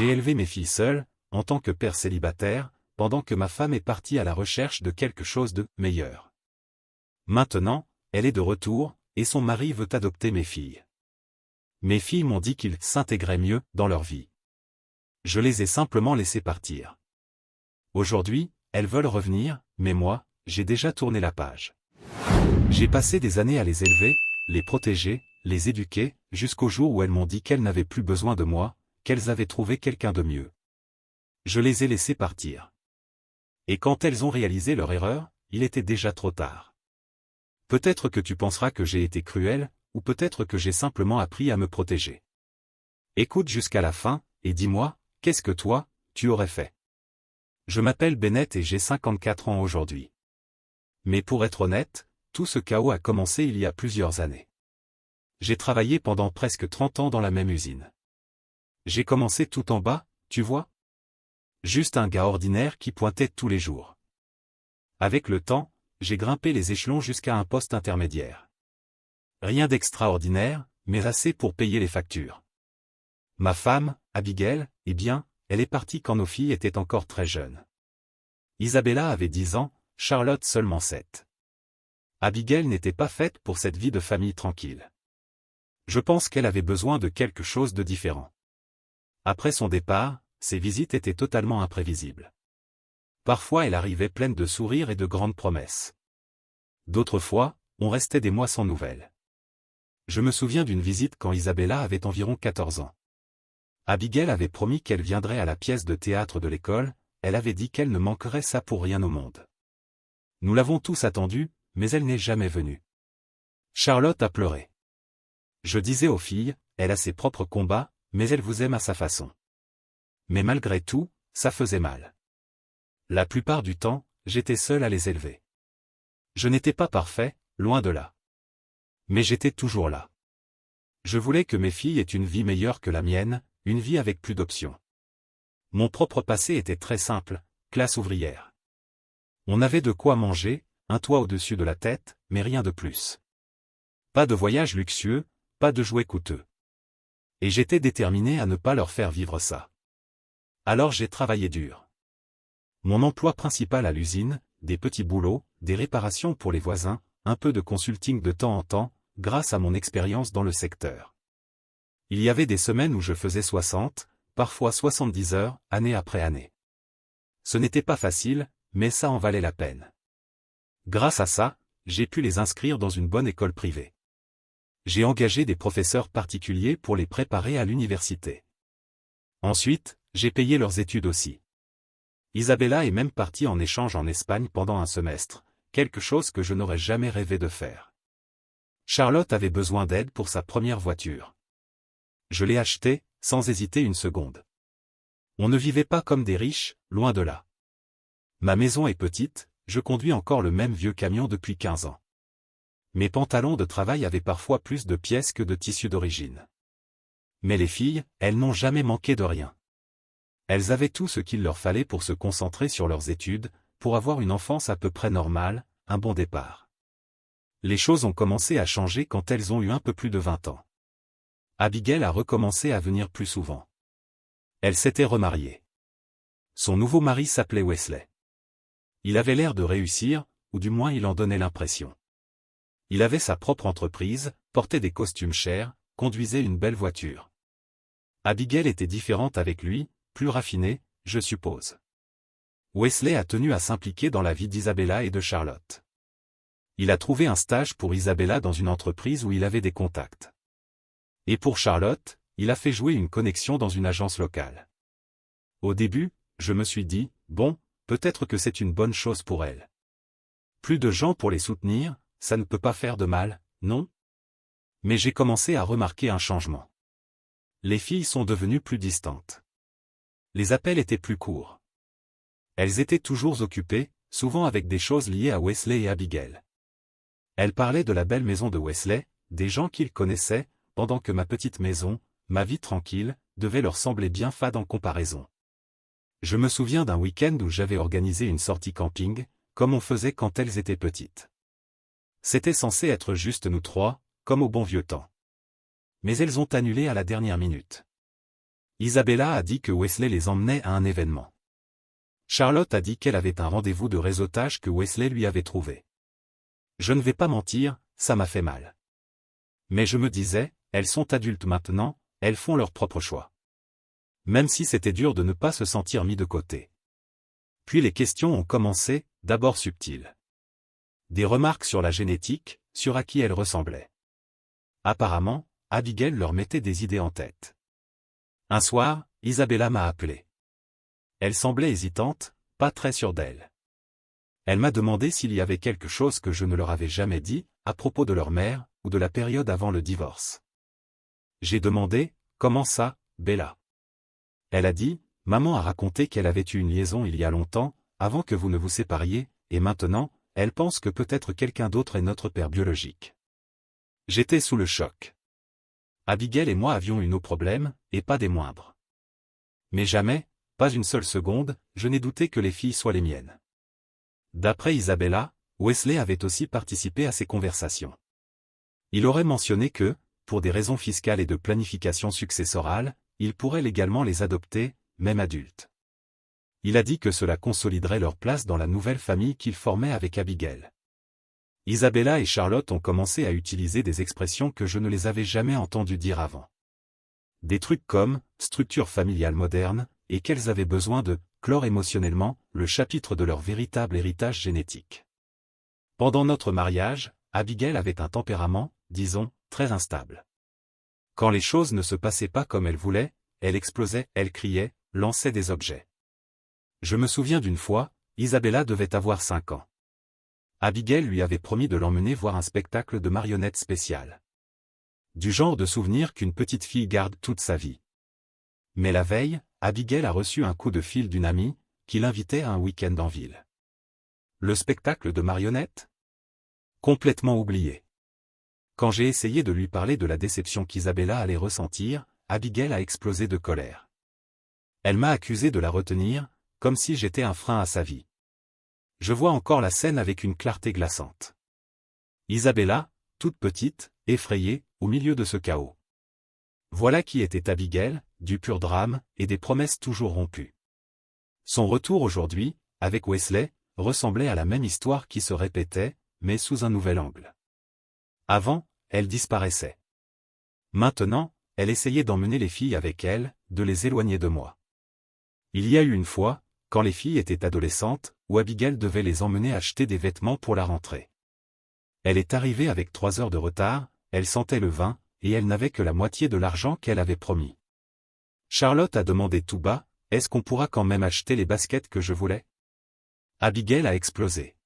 J'ai élevé mes filles seules, en tant que père célibataire, pendant que ma femme est partie à la recherche de quelque chose de meilleur. Maintenant, elle est de retour, et son mari veut adopter mes filles. Mes filles m'ont dit qu'ils s'intégraient mieux dans leur vie. Je les ai simplement laissées partir. Aujourd'hui, elles veulent revenir, mais moi, j'ai déjà tourné la page. J'ai passé des années à les élever, les protéger, les éduquer, jusqu'au jour où elles m'ont dit qu'elles n'avaient plus besoin de moi, qu'elles avaient trouvé quelqu'un de mieux. Je les ai laissées partir. Et quand elles ont réalisé leur erreur, il était déjà trop tard. Peut-être que tu penseras que j'ai été cruel, ou peut-être que j'ai simplement appris à me protéger. Écoute jusqu'à la fin, et dis-moi, qu'est-ce que toi, tu aurais fait? Je m'appelle Bennett et j'ai 54 ans aujourd'hui. Mais pour être honnête, tout ce chaos a commencé il y a plusieurs années. J'ai travaillé pendant presque 30 ans dans la même usine. J'ai commencé tout en bas, tu vois? Juste un gars ordinaire qui pointait tous les jours. Avec le temps, j'ai grimpé les échelons jusqu'à un poste intermédiaire. Rien d'extraordinaire, mais assez pour payer les factures. Ma femme, Abigail, eh bien, elle est partie quand nos filles étaient encore très jeunes. Isabella avait 10 ans, Charlotte seulement 7. Abigail n'était pas faite pour cette vie de famille tranquille. Je pense qu'elle avait besoin de quelque chose de différent. Après son départ, ses visites étaient totalement imprévisibles. Parfois elle arrivait pleine de sourires et de grandes promesses. D'autres fois, on restait des mois sans nouvelles. Je me souviens d'une visite quand Isabella avait environ 14 ans. Abigail avait promis qu'elle viendrait à la pièce de théâtre de l'école, elle avait dit qu'elle ne manquerait ça pour rien au monde. Nous l'avons tous attendue, mais elle n'est jamais venue. Charlotte a pleuré. Je disais aux filles, elle a ses propres combats, mais elle vous aime à sa façon. Mais malgré tout, ça faisait mal. La plupart du temps, j'étais seul à les élever. Je n'étais pas parfait, loin de là. Mais j'étais toujours là. Je voulais que mes filles aient une vie meilleure que la mienne, une vie avec plus d'options. Mon propre passé était très simple, classe ouvrière. On avait de quoi manger, un toit au-dessus de la tête, mais rien de plus. Pas de voyage luxueux, pas de jouets coûteux. Et j'étais déterminé à ne pas leur faire vivre ça. Alors j'ai travaillé dur. Mon emploi principal à l'usine, des petits boulots, des réparations pour les voisins, un peu de consulting de temps en temps, grâce à mon expérience dans le secteur. Il y avait des semaines où je faisais 60, parfois 70 heures, année après année. Ce n'était pas facile, mais ça en valait la peine. Grâce à ça, j'ai pu les inscrire dans une bonne école privée. J'ai engagé des professeurs particuliers pour les préparer à l'université. Ensuite, j'ai payé leurs études aussi. Isabella est même partie en échange en Espagne pendant un semestre, quelque chose que je n'aurais jamais rêvé de faire. Charlotte avait besoin d'aide pour sa première voiture. Je l'ai achetée, sans hésiter une seconde. On ne vivait pas comme des riches, loin de là. Ma maison est petite, je conduis encore le même vieux camion depuis 15 ans. Mes pantalons de travail avaient parfois plus de pièces que de tissus d'origine. Mais les filles, elles n'ont jamais manqué de rien. Elles avaient tout ce qu'il leur fallait pour se concentrer sur leurs études, pour avoir une enfance à peu près normale, un bon départ. Les choses ont commencé à changer quand elles ont eu un peu plus de 20 ans. Abigail a recommencé à venir plus souvent. Elle s'était remariée. Son nouveau mari s'appelait Wesley. Il avait l'air de réussir, ou du moins il en donnait l'impression. Il avait sa propre entreprise, portait des costumes chers, conduisait une belle voiture. Abigail était différente avec lui, plus raffinée, je suppose. Wesley a tenu à s'impliquer dans la vie d'Isabella et de Charlotte. Il a trouvé un stage pour Isabella dans une entreprise où il avait des contacts. Et pour Charlotte, il a fait jouer une connexion dans une agence locale. Au début, je me suis dit, bon, peut-être que c'est une bonne chose pour elle. Plus de gens pour les soutenir, ça ne peut pas faire de mal, non? Mais j'ai commencé à remarquer un changement. Les filles sont devenues plus distantes. Les appels étaient plus courts. Elles étaient toujours occupées, souvent avec des choses liées à Wesley et Abigail. Elles parlaient de la belle maison de Wesley, des gens qu'ils connaissaient, pendant que ma petite maison, ma vie tranquille, devait leur sembler bien fade en comparaison. Je me souviens d'un week-end où j'avais organisé une sortie camping, comme on faisait quand elles étaient petites. C'était censé être juste nous trois, comme au bon vieux temps. Mais elles ont annulé à la dernière minute. Isabella a dit que Wesley les emmenait à un événement. Charlotte a dit qu'elle avait un rendez-vous de réseautage que Wesley lui avait trouvé. Je ne vais pas mentir, ça m'a fait mal. Mais je me disais, elles sont adultes maintenant, elles font leur propre choix. Même si c'était dur de ne pas se sentir mis de côté. Puis les questions ont commencé, d'abord subtiles. Des remarques sur la génétique, sur à qui elles ressemblaient. Apparemment, Abigail leur mettait des idées en tête. Un soir, Isabella m'a appelé. Elle semblait hésitante, pas très sûre d'elle. Elle m'a demandé s'il y avait quelque chose que je ne leur avais jamais dit, à propos de leur mère, ou de la période avant le divorce. J'ai demandé, comment ça, Bella? Elle a dit, maman a raconté qu'elle avait eu une liaison il y a longtemps, avant que vous ne vous sépariez, et maintenant, elle pense que peut-être quelqu'un d'autre est notre père biologique. J'étais sous le choc. Abigail et moi avions eu nos problèmes, et pas des moindres. Mais jamais, pas une seule seconde, je n'ai douté que les filles soient les miennes. D'après Isabella, Wesley avait aussi participé à ces conversations. Il aurait mentionné que, pour des raisons fiscales et de planification successorale, il pourrait légalement les adopter, même adultes. Il a dit que cela consoliderait leur place dans la nouvelle famille qu'il formait avec Abigail. Isabella et Charlotte ont commencé à utiliser des expressions que je ne les avais jamais entendues dire avant. Des trucs comme « structure familiale moderne » et qu'elles avaient besoin de « clore émotionnellement » le chapitre de leur véritable héritage génétique. Pendant notre mariage, Abigail avait un tempérament, disons, très instable. Quand les choses ne se passaient pas comme elle voulait, elle explosait, elle criait, lançait des objets. Je me souviens d'une fois, Isabella devait avoir 5 ans. Abigail lui avait promis de l'emmener voir un spectacle de marionnettes spéciales. Du genre de souvenir qu'une petite fille garde toute sa vie. Mais la veille, Abigail a reçu un coup de fil d'une amie, qui l'invitait à un week-end en ville. Le spectacle de marionnettes? Complètement oublié. Quand j'ai essayé de lui parler de la déception qu'Isabella allait ressentir, Abigail a explosé de colère. Elle m'a accusé de la retenir, comme si j'étais un frein à sa vie. Je vois encore la scène avec une clarté glaçante. Isabella, toute petite, effrayée, au milieu de ce chaos. Voilà qui était Abigail, du pur drame, et des promesses toujours rompues. Son retour aujourd'hui, avec Wesley, ressemblait à la même histoire qui se répétait, mais sous un nouvel angle. Avant, elle disparaissait. Maintenant, elle essayait d'emmener les filles avec elle, de les éloigner de moi. Il y a eu une fois, quand les filles étaient adolescentes, où Abigail devait les emmener acheter des vêtements pour la rentrée. Elle est arrivée avec 3 heures de retard, elle sentait le vin, et elle n'avait que la moitié de l'argent qu'elle avait promis. Charlotte a demandé tout bas, « Est-ce qu'on pourra quand même acheter les baskets que je voulais ?» Abigail a explosé.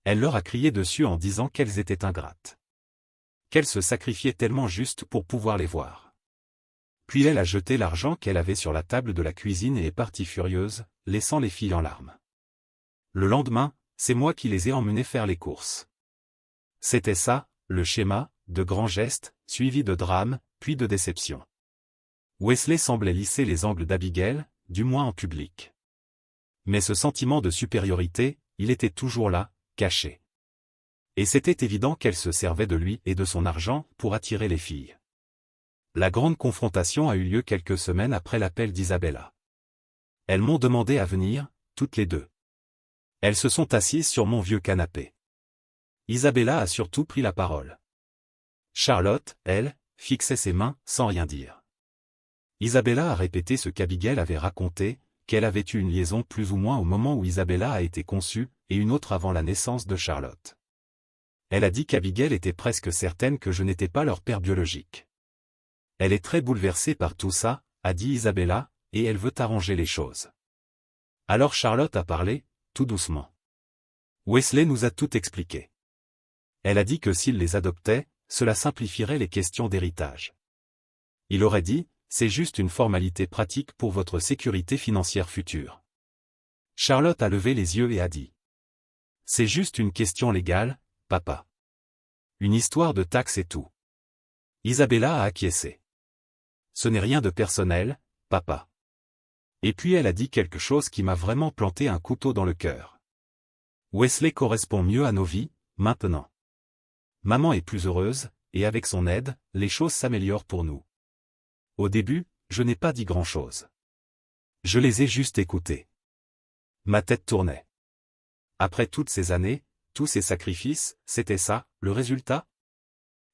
Elle leur a crié dessus en disant qu'elles étaient ingrates. Qu'elles se sacrifiaient tellement juste pour pouvoir les voir. Puis elle a jeté l'argent qu'elle avait sur la table de la cuisine et est partie furieuse, laissant les filles en larmes. Le lendemain, c'est moi qui les ai emmenées faire les courses. C'était ça, le schéma, de grands gestes, suivis de drames, puis de déceptions. Wesley semblait lisser les angles d'Abigail, du moins en public. Mais ce sentiment de supériorité, il était toujours là, caché. Et c'était évident qu'elle se servait de lui et de son argent pour attirer les filles. La grande confrontation a eu lieu quelques semaines après l'appel d'Isabella. Elles m'ont demandé à venir, toutes les deux. Elles se sont assises sur mon vieux canapé. Isabella a surtout pris la parole. Charlotte, elle, fixait ses mains, sans rien dire. Isabella a répété ce qu'Abigail avait raconté, qu'elle avait eu une liaison plus ou moins au moment où Isabella a été conçue, et une autre avant la naissance de Charlotte. Elle a dit qu'Abigail était presque certaine que je n'étais pas leur père biologique. Elle est très bouleversée par tout ça, a dit Isabella, et elle veut arranger les choses. Alors Charlotte a parlé, tout doucement. Wesley nous a tout expliqué. Elle a dit que s'il les adoptait, cela simplifierait les questions d'héritage. Il aurait dit, c'est juste une formalité pratique pour votre sécurité financière future. Charlotte a levé les yeux et a dit. C'est juste une question légale, papa. Une histoire de taxes et tout. Isabella a acquiescé. Ce n'est rien de personnel, papa. Et puis elle a dit quelque chose qui m'a vraiment planté un couteau dans le cœur. Wesley correspond mieux à nos vies, maintenant. Maman est plus heureuse, et avec son aide, les choses s'améliorent pour nous. Au début, je n'ai pas dit grand-chose. Je les ai juste écoutés. Ma tête tournait. Après toutes ces années, tous ces sacrifices, c'était ça, le résultat?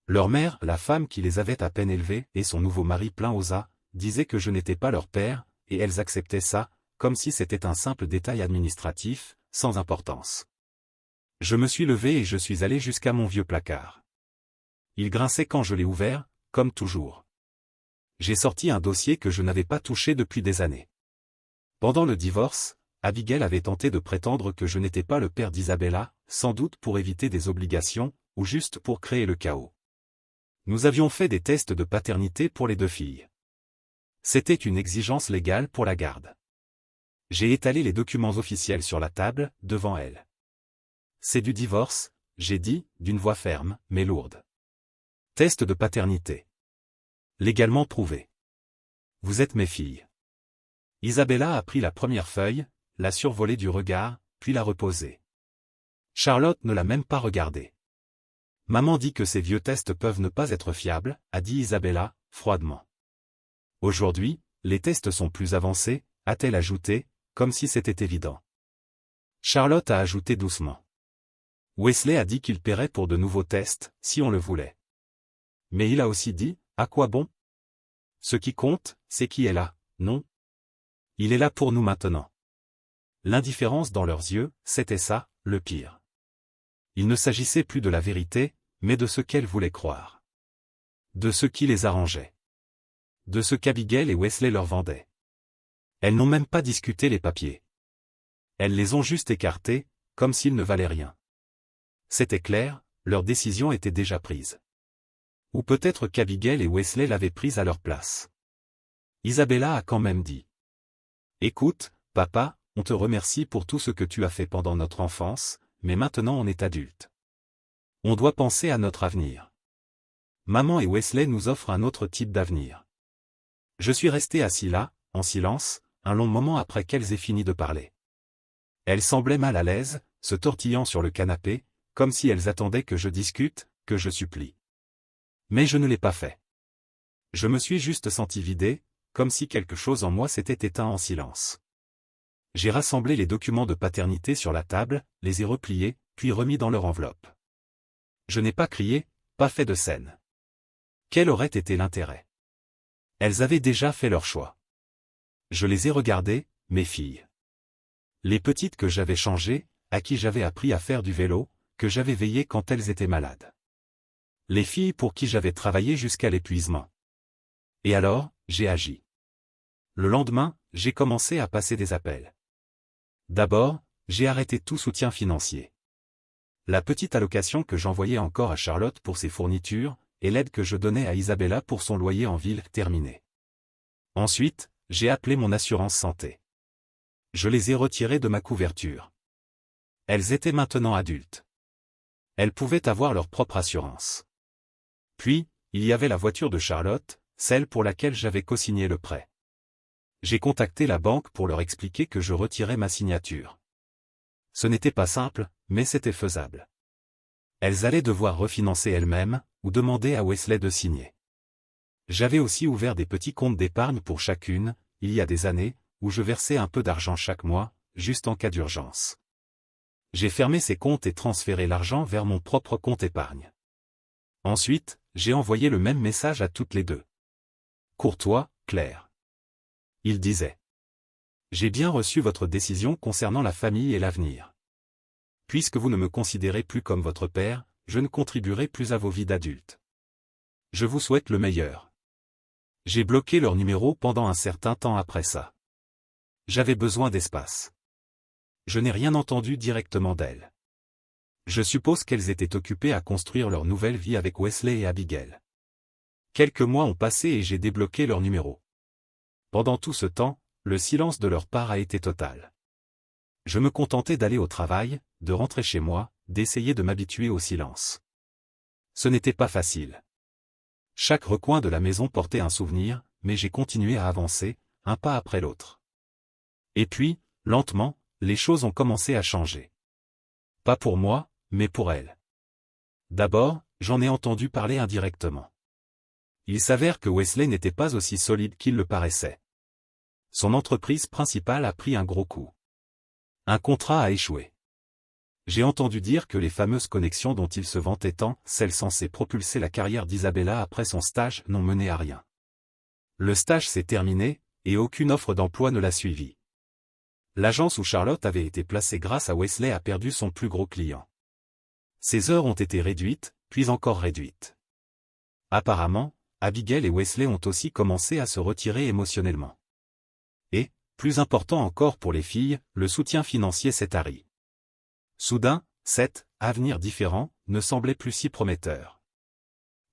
Leur mère, la femme qui les avait à peine élevés, et son nouveau mari plein aux as, disaient que je n'étais pas leur père, et elles acceptaient ça, comme si c'était un simple détail administratif, sans importance. Je me suis levé et je suis allé jusqu'à mon vieux placard. Il grinçait quand je l'ai ouvert, comme toujours. J'ai sorti un dossier que je n'avais pas touché depuis des années. Pendant le divorce, Abigail avait tenté de prétendre que je n'étais pas le père d'Isabella, sans doute pour éviter des obligations, ou juste pour créer le chaos. Nous avions fait des tests de paternité pour les deux filles. C'était une exigence légale pour la garde. J'ai étalé les documents officiels sur la table, devant elle. C'est du divorce, j'ai dit, d'une voix ferme, mais lourde. Test de paternité. Légalement prouvé. Vous êtes mes filles. Isabella a pris la première feuille, l'a survolée du regard, puis l'a reposée. Charlotte ne l'a même pas regardée. Maman dit que ces vieux tests peuvent ne pas être fiables, a dit Isabella, froidement. Aujourd'hui, les tests sont plus avancés, a-t-elle ajouté, comme si c'était évident. Charlotte a ajouté doucement. Wesley a dit qu'il paierait pour de nouveaux tests, si on le voulait. Mais il a aussi dit, à quoi bon? Ce qui compte, c'est qui est là, non? Il est là pour nous maintenant. L'indifférence dans leurs yeux, c'était ça, le pire. Il ne s'agissait plus de la vérité, mais de ce qu'elles voulaient croire. De ce qui les arrangeait. De ce qu'Abigail et Wesley leur vendaient. Elles n'ont même pas discuté les papiers. Elles les ont juste écartés, comme s'ils ne valaient rien. C'était clair, leur décision était déjà prise. Ou peut-être qu'Abigail et Wesley l'avaient prise à leur place. Isabella a quand même dit. Écoute, papa, on te remercie pour tout ce que tu as fait pendant notre enfance, mais maintenant on est adulte. On doit penser à notre avenir. Maman et Wesley nous offrent un autre type d'avenir. Je suis resté assis là, en silence, un long moment après qu'elles aient fini de parler. Elles semblaient mal à l'aise, se tortillant sur le canapé, comme si elles attendaient que je discute, que je supplie. Mais je ne l'ai pas fait. Je me suis juste senti vidé, comme si quelque chose en moi s'était éteint en silence. J'ai rassemblé les documents de paternité sur la table, les ai repliés, puis remis dans leur enveloppe. Je n'ai pas crié, pas fait de scène. Quel aurait été l'intérêt? Elles avaient déjà fait leur choix. Je les ai regardées, mes filles. Les petites que j'avais changées, à qui j'avais appris à faire du vélo, que j'avais veillé quand elles étaient malades. Les filles pour qui j'avais travaillé jusqu'à l'épuisement. Et alors, j'ai agi. Le lendemain, j'ai commencé à passer des appels. D'abord, j'ai arrêté tout soutien financier. La petite allocation que j'envoyais encore à Charlotte pour ses fournitures, et l'aide que je donnais à Isabella pour son loyer en ville, terminée. Ensuite, j'ai appelé mon assurance santé. Je les ai retirées de ma couverture. Elles étaient maintenant adultes. Elles pouvaient avoir leur propre assurance. Puis, il y avait la voiture de Charlotte, celle pour laquelle j'avais cosigné le prêt. J'ai contacté la banque pour leur expliquer que je retirais ma signature. Ce n'était pas simple, mais c'était faisable. Elles allaient devoir refinancer elles-mêmes, ou demander à Wesley de signer. J'avais aussi ouvert des petits comptes d'épargne pour chacune, il y a des années, où je versais un peu d'argent chaque mois, juste en cas d'urgence. J'ai fermé ces comptes et transféré l'argent vers mon propre compte épargne. Ensuite, j'ai envoyé le même message à toutes les deux. Courtois, Claire. Il disait. J'ai bien reçu votre décision concernant la famille et l'avenir. Puisque vous ne me considérez plus comme votre père, je ne contribuerai plus à vos vies d'adultes. Je vous souhaite le meilleur. J'ai bloqué leur numéro pendant un certain temps après ça. J'avais besoin d'espace. Je n'ai rien entendu directement d'elles. Je suppose qu'elles étaient occupées à construire leur nouvelle vie avec Wesley et Abigail. Quelques mois ont passé et j'ai débloqué leur numéro. Pendant tout ce temps, le silence de leur part a été total. Je me contentais d'aller au travail, de rentrer chez moi, d'essayer de m'habituer au silence. Ce n'était pas facile. Chaque recoin de la maison portait un souvenir, mais j'ai continué à avancer, un pas après l'autre. Et puis, lentement, les choses ont commencé à changer. Pas pour moi, mais pour elles. D'abord, j'en ai entendu parler indirectement. Il s'avère que Wesley n'était pas aussi solide qu'il le paraissait. Son entreprise principale a pris un gros coup. Un contrat a échoué. J'ai entendu dire que les fameuses connexions dont il se vantait tant, celles censées propulser la carrière d'Isabella après son stage, n'ont mené à rien. Le stage s'est terminé, et aucune offre d'emploi ne l'a suivi. L'agence où Charlotte avait été placée grâce à Wesley a perdu son plus gros client. Ses heures ont été réduites, puis encore réduites. Apparemment, Abigail et Wesley ont aussi commencé à se retirer émotionnellement. Et, plus important encore pour les filles, le soutien financier s'est tari. Soudain, cet avenir différent ne semblait plus si prometteur.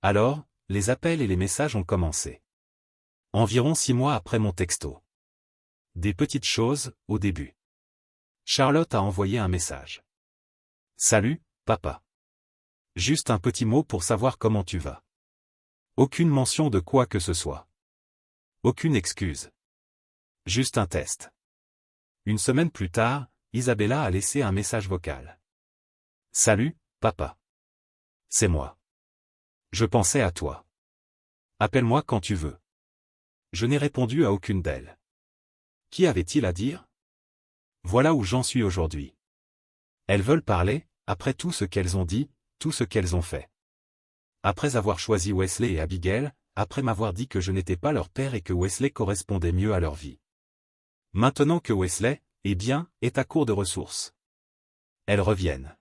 Alors, les appels et les messages ont commencé. Environ 6 mois après mon texto. Des petites choses, au début. Charlotte a envoyé un message. Salut, papa. Juste un petit mot pour savoir comment tu vas. Aucune mention de quoi que ce soit. Aucune excuse. Juste un test. Une semaine plus tard, Isabella a laissé un message vocal. Salut, papa. C'est moi. Je pensais à toi. Appelle-moi quand tu veux. Je n'ai répondu à aucune d'elles. Qu'y avait-il à dire? Voilà où j'en suis aujourd'hui. Elles veulent parler, après tout ce qu'elles ont dit, tout ce qu'elles ont fait. Après avoir choisi Wesley et Abigail, après m'avoir dit que je n'étais pas leur père et que Wesley correspondait mieux à leur vie. Maintenant que Wesley, eh bien, est à court de ressources. Elles reviennent.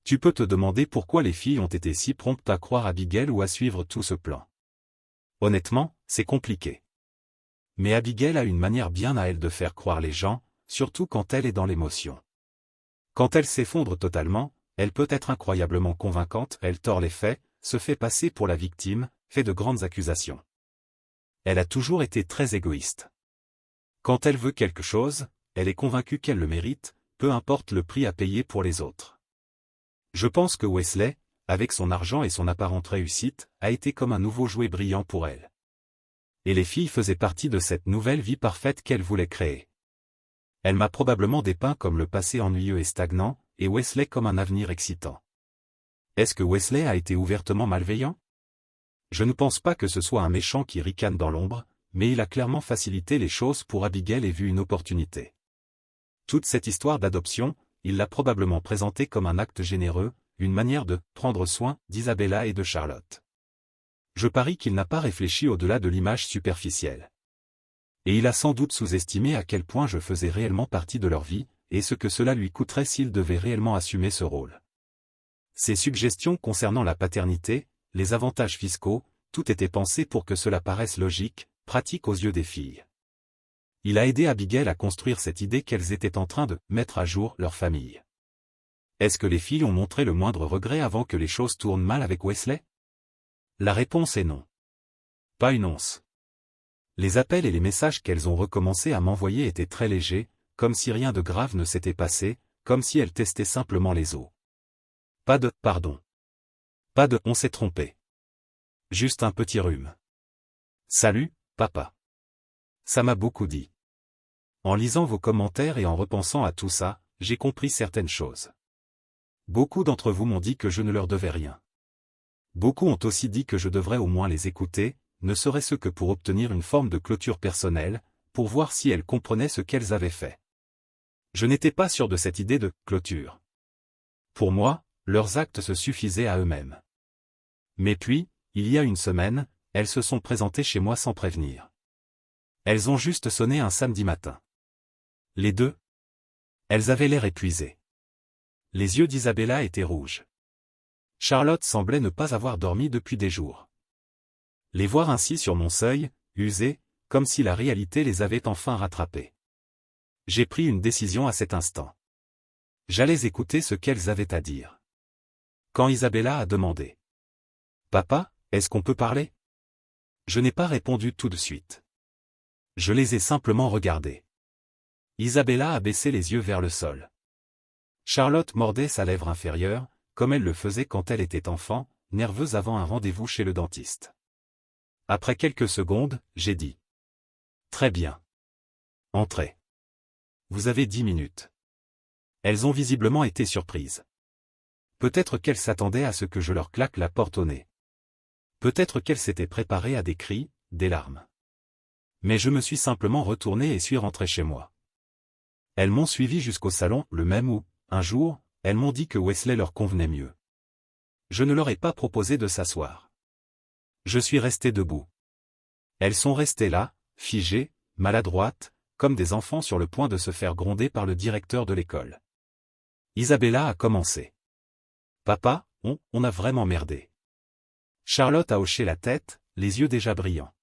Tu peux te demander pourquoi les filles ont été si promptes à croire Abigail ou à suivre tout ce plan. Honnêtement, c'est compliqué. Mais Abigail a une manière bien à elle de faire croire les gens, surtout quand elle est dans l'émotion. Quand elle s'effondre totalement, elle peut être incroyablement convaincante, elle tord les faits, se fait passer pour la victime, fait de grandes accusations. Elle a toujours été très égoïste. Quand elle veut quelque chose, elle est convaincue qu'elle le mérite, peu importe le prix à payer pour les autres. Je pense que Wesley, avec son argent et son apparente réussite, a été comme un nouveau jouet brillant pour elle. Et les filles faisaient partie de cette nouvelle vie parfaite qu'elle voulait créer. Elle m'a probablement dépeint comme le passé ennuyeux et stagnant, et Wesley comme un avenir excitant. Est-ce que Wesley a été ouvertement malveillant? Je ne pense pas que ce soit un méchant qui ricane dans l'ombre, mais il a clairement facilité les choses pour Abigail et vu une opportunité. Toute cette histoire d'adoption, il l'a probablement présentée comme un acte généreux, une manière de prendre soin d'Isabella et de Charlotte. Je parie qu'il n'a pas réfléchi au-delà de l'image superficielle. Et il a sans doute sous-estimé à quel point je faisais réellement partie de leur vie, et ce que cela lui coûterait s'il devait réellement assumer ce rôle. Ses suggestions concernant la paternité, les avantages fiscaux, tout était pensé pour que cela paraisse logique, pratique aux yeux des filles. Il a aidé Abigail à construire cette idée qu'elles étaient en train de mettre à jour leur famille. Est-ce que les filles ont montré le moindre regret avant que les choses tournent mal avec Wesley? La réponse est non. Pas une once. Les appels et les messages qu'elles ont recommencé à m'envoyer étaient très légers, comme si rien de grave ne s'était passé, comme si elles testaient simplement les os. Pas de « pardon ». Pas de « on s'est trompé ». Juste un petit rhume. Salut, papa. Ça m'a beaucoup dit. En lisant vos commentaires et en repensant à tout ça, j'ai compris certaines choses. Beaucoup d'entre vous m'ont dit que je ne leur devais rien. Beaucoup ont aussi dit que je devrais au moins les écouter, ne serait-ce que pour obtenir une forme de clôture personnelle, pour voir si elles comprenaient ce qu'elles avaient fait. Je n'étais pas sûr de cette idée de clôture. Pour moi, leurs actes se suffisaient à eux-mêmes. Mais puis, il y a une semaine, elles se sont présentées chez moi sans prévenir. Elles ont juste sonné un samedi matin. Les deux. Elles avaient l'air épuisées. Les yeux d'Isabella étaient rouges. Charlotte semblait ne pas avoir dormi depuis des jours. Les voir ainsi sur mon seuil, usées, comme si la réalité les avait enfin rattrapées. J'ai pris une décision à cet instant. J'allais écouter ce qu'elles avaient à dire. Quand Isabella a demandé « Papa, est-ce qu'on peut parler ?» Je n'ai pas répondu tout de suite. Je les ai simplement regardées. Isabella a baissé les yeux vers le sol. Charlotte mordait sa lèvre inférieure, comme elle le faisait quand elle était enfant, nerveuse avant un rendez-vous chez le dentiste. Après quelques secondes, j'ai dit « Très bien. Entrez. Vous avez 10 minutes. » Elles ont visiblement été surprises. Peut-être qu'elles s'attendaient à ce que je leur claque la porte au nez. Peut-être qu'elle s'était préparée à des cris, des larmes. Mais je me suis simplement retourné et suis rentré chez moi. Elles m'ont suivi jusqu'au salon, le même où, un jour, elles m'ont dit que Wesley leur convenait mieux. Je ne leur ai pas proposé de s'asseoir. Je suis resté debout. Elles sont restées là, figées, maladroites, comme des enfants sur le point de se faire gronder par le directeur de l'école. Isabella a commencé. Papa, on a vraiment merdé. Charlotte a hoché la tête, les yeux déjà brillants.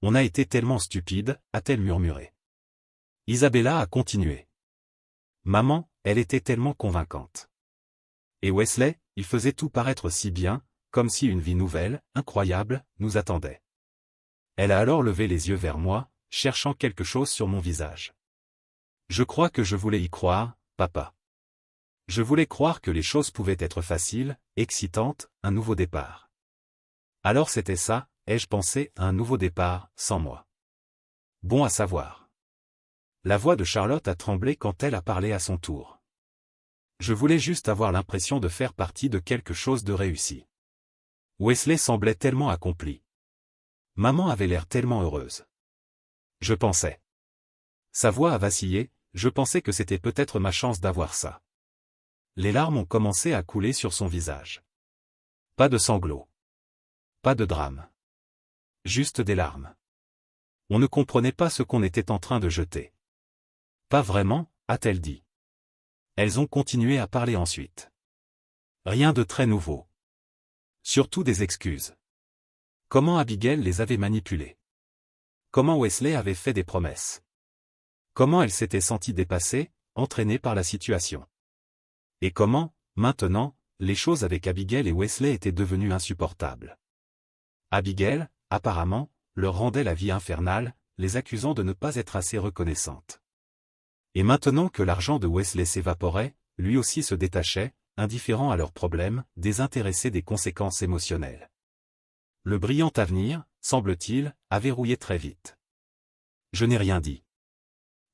On a été tellement stupide, a-t-elle murmuré. Isabella a continué. Maman, elle était tellement convaincante. Et Wesley, il faisait tout paraître si bien, comme si une vie nouvelle, incroyable, nous attendait. Elle a alors levé les yeux vers moi, cherchant quelque chose sur mon visage. Je crois que je voulais y croire, papa. Je voulais croire que les choses pouvaient être faciles, excitantes, un nouveau départ. Alors c'était ça, ai-je pensé, un nouveau départ, sans moi. Bon à savoir. La voix de Charlotte a tremblé quand elle a parlé à son tour. Je voulais juste avoir l'impression de faire partie de quelque chose de réussi. Wesley semblait tellement accompli. Maman avait l'air tellement heureuse. Je pensais. Sa voix a vacillé, je pensais que c'était peut-être ma chance d'avoir ça. Les larmes ont commencé à couler sur son visage. Pas de sanglots. Pas de drame. Juste des larmes. On ne comprenait pas ce qu'on était en train de jeter. Pas vraiment, a-t-elle dit. Elles ont continué à parler ensuite. Rien de très nouveau. Surtout des excuses. Comment Abigail les avait manipulées. Comment Wesley avait fait des promesses. Comment elle s'était sentie dépassée, entraînée par la situation. Et comment, maintenant, les choses avec Abigail et Wesley étaient devenues insupportables. Abigail, apparemment, leur rendait la vie infernale, les accusant de ne pas être assez reconnaissante. Et maintenant que l'argent de Wesley s'évaporait, lui aussi se détachait, indifférent à leurs problèmes, désintéressé des conséquences émotionnelles. Le brillant avenir, semble-t-il, avait rouillé très vite. Je n'ai rien dit.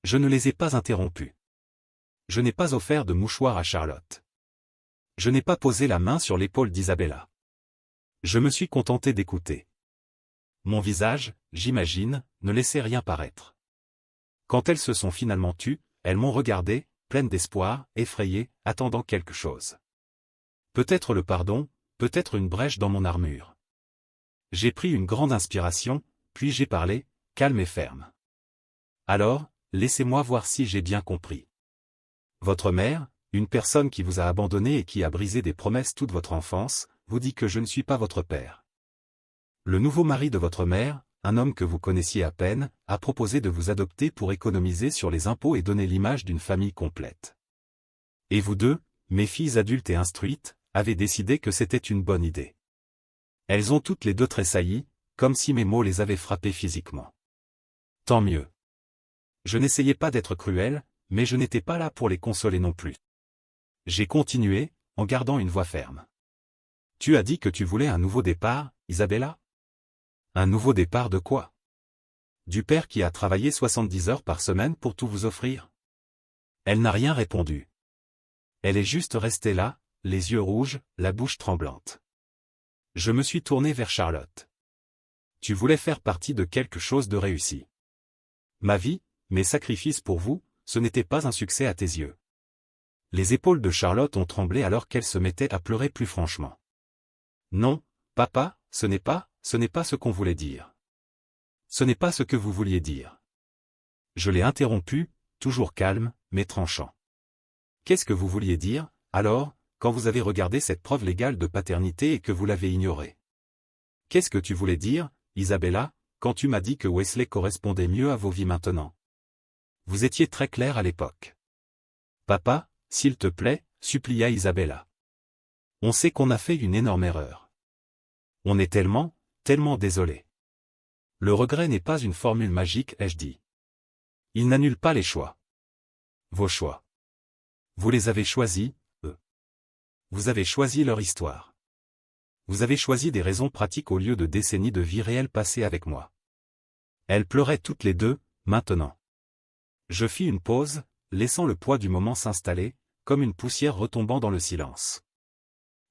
Je ne les ai pas interrompus. Je n'ai pas offert de mouchoir à Charlotte. Je n'ai pas posé la main sur l'épaule d'Isabella. Je me suis contenté d'écouter. Mon visage, j'imagine, ne laissait rien paraître. Quand elles se sont finalement tues, elles m'ont regardé, pleines d'espoir, effrayées, attendant quelque chose. Peut-être le pardon, peut-être une brèche dans mon armure. J'ai pris une grande inspiration, puis j'ai parlé, calme et ferme. Alors, laissez-moi voir si j'ai bien compris. Votre mère, une personne qui vous a abandonné et qui a brisé des promesses toute votre enfance, vous dit que je ne suis pas votre père. Le nouveau mari de votre mère, un homme que vous connaissiez à peine, a proposé de vous adopter pour économiser sur les impôts et donner l'image d'une famille complète. Et vous deux, mes filles adultes et instruites, avez décidé que c'était une bonne idée. Elles ont toutes les deux tressailli, comme si mes mots les avaient frappées physiquement. Tant mieux. Je n'essayais pas d'être cruel, mais je n'étais pas là pour les consoler non plus. J'ai continué, en gardant une voix ferme. Tu as dit que tu voulais un nouveau départ, Isabella? Un nouveau départ de quoi? Du père qui a travaillé 70 heures par semaine pour tout vous offrir? Elle n'a rien répondu. Elle est juste restée là, les yeux rouges, la bouche tremblante. Je me suis tourné vers Charlotte. Tu voulais faire partie de quelque chose de réussi. Ma vie, mes sacrifices pour vous, ce n'était pas un succès à tes yeux. Les épaules de Charlotte ont tremblé alors qu'elle se mettait à pleurer plus franchement. Non, papa, ce n'est pas ce qu'on voulait dire. Ce n'est pas ce que vous vouliez dire. Je l'ai interrompu, toujours calme, mais tranchant. Qu'est-ce que vous vouliez dire, alors, quand vous avez regardé cette preuve légale de paternité et que vous l'avez ignorée? Qu'est-ce que tu voulais dire, Isabella, quand tu m'as dit que Wesley correspondait mieux à vos vies maintenant? Vous étiez très clair à l'époque. Papa, s'il te plaît, supplia Isabella. On sait qu'on a fait une énorme erreur. On est tellement désolé. Le regret n'est pas une formule magique, ai-je dit. Il n'annule pas les choix. Vos choix. Vous les avez choisis, eux. Vous avez choisi leur histoire. Vous avez choisi des raisons pratiques au lieu de décennies de vie réelle passées avec moi. Elles pleuraient toutes les deux, maintenant. Je fis une pause, laissant le poids du moment s'installer, comme une poussière retombant dans le silence.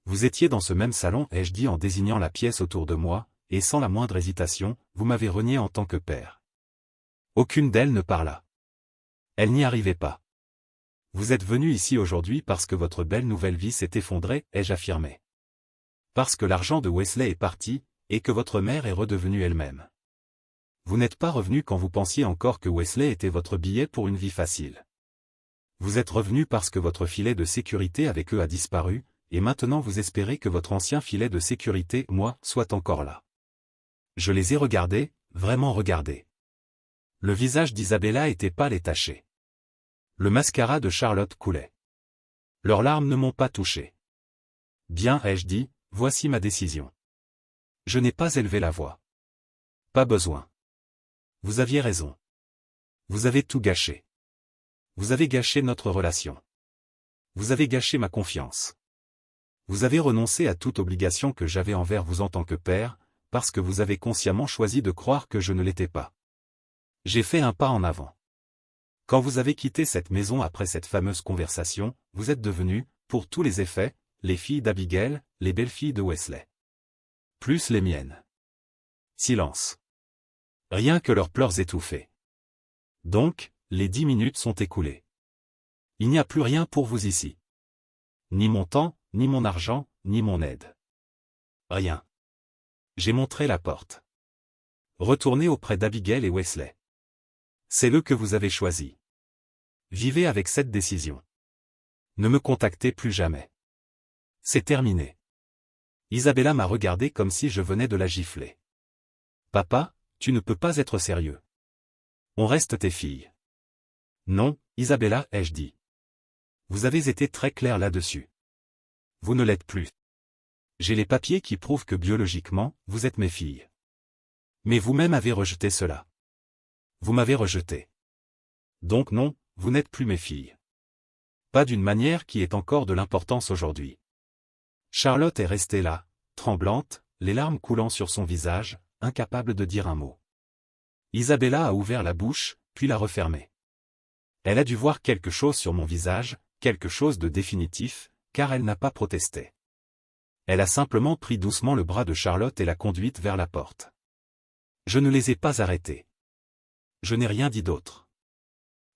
Vous étiez dans ce même salon, ai-je dit en désignant la pièce autour de moi, et sans la moindre hésitation, vous m'avez renié en tant que père. Aucune d'elles ne parla. Elle n'y arrivait pas. Vous êtes venu ici aujourd'hui parce que votre belle nouvelle vie s'est effondrée, ai-je affirmé. Parce que l'argent de Wesley est parti, et que votre mère est redevenue elle-même. Vous n'êtes pas revenu quand vous pensiez encore que Wesley était votre billet pour une vie facile. Vous êtes revenu parce que votre filet de sécurité avec eux a disparu, et maintenant vous espérez que votre ancien filet de sécurité, moi, soit encore là. Je les ai regardés, vraiment regardés. Le visage d'Isabella était pâle et taché. Le mascara de Charlotte coulait. Leurs larmes ne m'ont pas touché. Bien, ai-je dit, voici ma décision. Je n'ai pas élevé la voix. Pas besoin. Vous aviez raison. Vous avez tout gâché. Vous avez gâché notre relation. Vous avez gâché ma confiance. Vous avez renoncé à toute obligation que j'avais envers vous en tant que père, parce que vous avez consciemment choisi de croire que je ne l'étais pas. J'ai fait un pas en avant. Quand vous avez quitté cette maison après cette fameuse conversation, vous êtes devenus, pour tous les effets, les filles d'Abigail, les belles-filles de Wesley. Plus les miennes. Silence. Rien que leurs pleurs étouffés. Donc, les 10 minutes sont écoulées. Il n'y a plus rien pour vous ici. Ni mon temps, ni mon argent, ni mon aide. Rien. J'ai montré la porte. Retournez auprès d'Abigail et Wesley. C'est eux que vous avez choisi. Vivez avec cette décision. Ne me contactez plus jamais. C'est terminé. Isabella m'a regardé comme si je venais de la gifler. Papa, tu ne peux pas être sérieux. On reste tes filles. Non, Isabella, ai-je dit. Vous avez été très clair là-dessus. Vous ne l'êtes plus. J'ai les papiers qui prouvent que biologiquement, vous êtes mes filles. Mais vous-même avez rejeté cela. Vous m'avez rejeté. Donc non, vous n'êtes plus mes filles. Pas d'une manière qui ait encore de l'importance aujourd'hui. Charlotte est restée là, tremblante, les larmes coulant sur son visage, incapable de dire un mot. Isabella a ouvert la bouche, puis l'a refermée. Elle a dû voir quelque chose sur mon visage, quelque chose de définitif, car elle n'a pas protesté. Elle a simplement pris doucement le bras de Charlotte et l'a conduite vers la porte. Je ne les ai pas arrêtés. Je n'ai rien dit d'autre.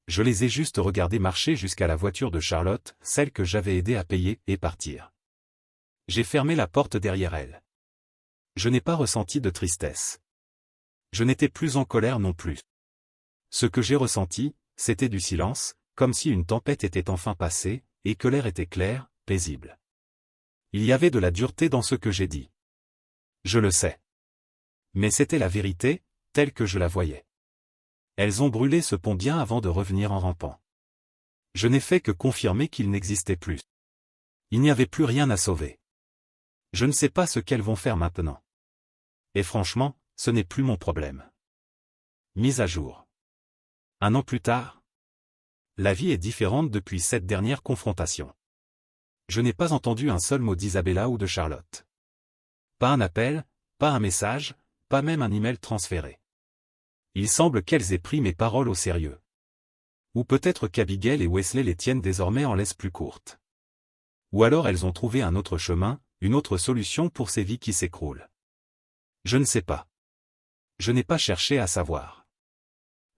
Je les ai juste regardés marcher jusqu'à la voiture de Charlotte, celle que j'avais aidé à payer, et partir. J'ai fermé la porte derrière elle. Je n'ai pas ressenti de tristesse. Je n'étais plus en colère non plus. Ce que j'ai ressenti, c'était du silence, comme si une tempête était enfin passée, et que l'air était clair, paisible. Il y avait de la dureté dans ce que j'ai dit. Je le sais. Mais c'était la vérité, telle que je la voyais. Elles ont brûlé ce pont bien avant de revenir en rampant. Je n'ai fait que confirmer qu'il n'existait plus. Il n'y avait plus rien à sauver. Je ne sais pas ce qu'elles vont faire maintenant. Et franchement, ce n'est plus mon problème. Mise à jour. 1 an plus tard. La vie est différente depuis cette dernière confrontation. Je n'ai pas entendu un seul mot d'Isabella ou de Charlotte. Pas un appel, pas un message, pas même un email transféré. Il semble qu'elles aient pris mes paroles au sérieux. Ou peut-être qu'Abigail et Wesley les tiennent désormais en laisse plus courte. Ou alors elles ont trouvé un autre chemin, une autre solution pour ces vies qui s'écroulent. Je ne sais pas. Je n'ai pas cherché à savoir.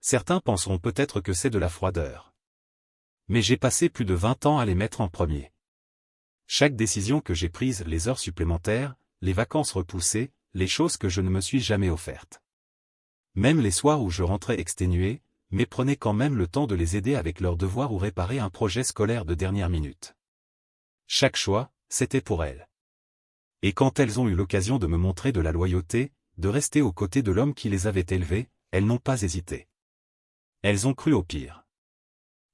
Certains penseront peut-être que c'est de la froideur. Mais j'ai passé plus de 20 ans à les mettre en premier. Chaque décision que j'ai prise, les heures supplémentaires, les vacances repoussées, les choses que je ne me suis jamais offertes. Même les soirs où je rentrais exténué, mais prenais quand même le temps de les aider avec leurs devoirs ou réparer un projet scolaire de dernière minute. Chaque choix, c'était pour elles. Et quand elles ont eu l'occasion de me montrer de la loyauté, de rester aux côtés de l'homme qui les avait élevées, elles n'ont pas hésité. Elles ont cru au pire.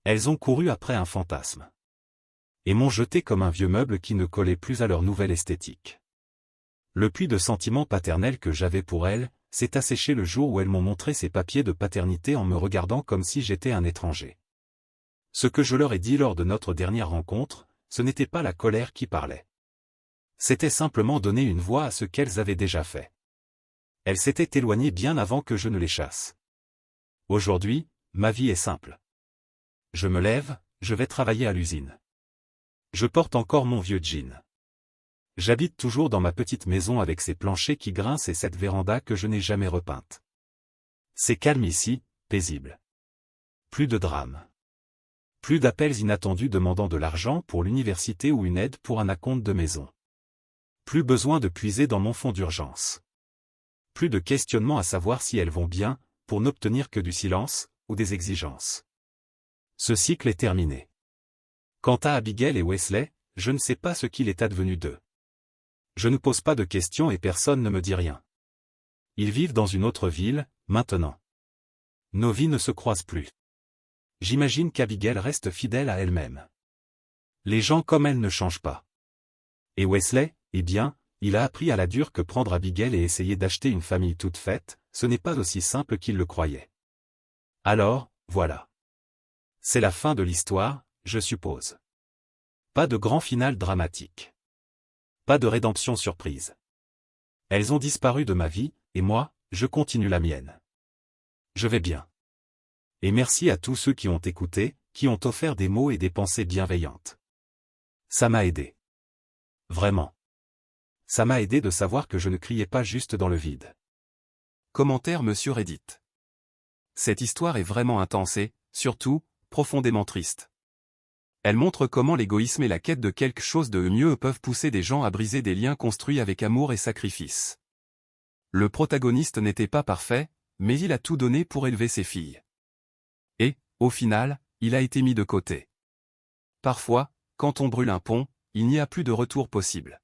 Elles ont couru après un fantasme. Et m'ont jeté comme un vieux meuble qui ne collait plus à leur nouvelle esthétique. Le puits de sentiments paternels que j'avais pour elles, s'est asséché le jour où elles m'ont montré ces papiers de paternité en me regardant comme si j'étais un étranger. Ce que je leur ai dit lors de notre dernière rencontre, ce n'était pas la colère qui parlait. C'était simplement donner une voix à ce qu'elles avaient déjà fait. Elles s'étaient éloignées bien avant que je ne les chasse. Aujourd'hui, ma vie est simple. Je me lève, je vais travailler à l'usine. Je porte encore mon vieux jean. J'habite toujours dans ma petite maison avec ses planchers qui grincent et cette véranda que je n'ai jamais repeinte. C'est calme ici, paisible. Plus de drame. Plus d'appels inattendus demandant de l'argent pour l'université ou une aide pour un acompte de maison. Plus besoin de puiser dans mon fonds d'urgence. Plus de questionnements à savoir si elles vont bien, pour n'obtenir que du silence, ou des exigences. Ce cycle est terminé. Quant à Abigail et Wesley, je ne sais pas ce qu'il est advenu d'eux. Je ne pose pas de questions et personne ne me dit rien. Ils vivent dans une autre ville, maintenant. Nos vies ne se croisent plus. J'imagine qu'Abigail reste fidèle à elle-même. Les gens comme elle ne changent pas. Et Wesley, eh bien, il a appris à la dure que prendre Abigail et essayer d'acheter une famille toute faite, ce n'est pas aussi simple qu'il le croyait. Alors, voilà. C'est la fin de l'histoire, je suppose. Pas de grand final dramatique. Pas de rédemption surprise. Elles ont disparu de ma vie, et moi, je continue la mienne. Je vais bien. Et merci à tous ceux qui ont écouté, qui ont offert des mots et des pensées bienveillantes. Ça m'a aidé. Vraiment. Ça m'a aidé de savoir que je ne criais pas juste dans le vide. Commentaire Monsieur Reddit. Cette histoire est vraiment intense et, surtout, profondément triste. Elle montre comment l'égoïsme et la quête de quelque chose de mieux peuvent pousser des gens à briser des liens construits avec amour et sacrifice. Le protagoniste n'était pas parfait, mais il a tout donné pour élever ses filles. Et, au final, il a été mis de côté. Parfois, quand on brûle un pont, il n'y a plus de retour possible.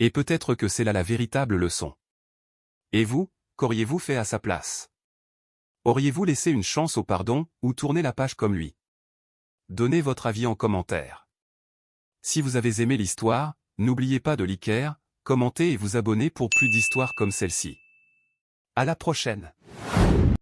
Et peut-être que c'est là la véritable leçon. Et vous, qu'auriez-vous fait à sa place? Auriez-vous laissé une chance au pardon, ou tourné la page comme lui? Donnez votre avis en commentaire. Si vous avez aimé l'histoire, n'oubliez pas de liker, commenter et vous abonner pour plus d'histoires comme celle-ci. À la prochaine!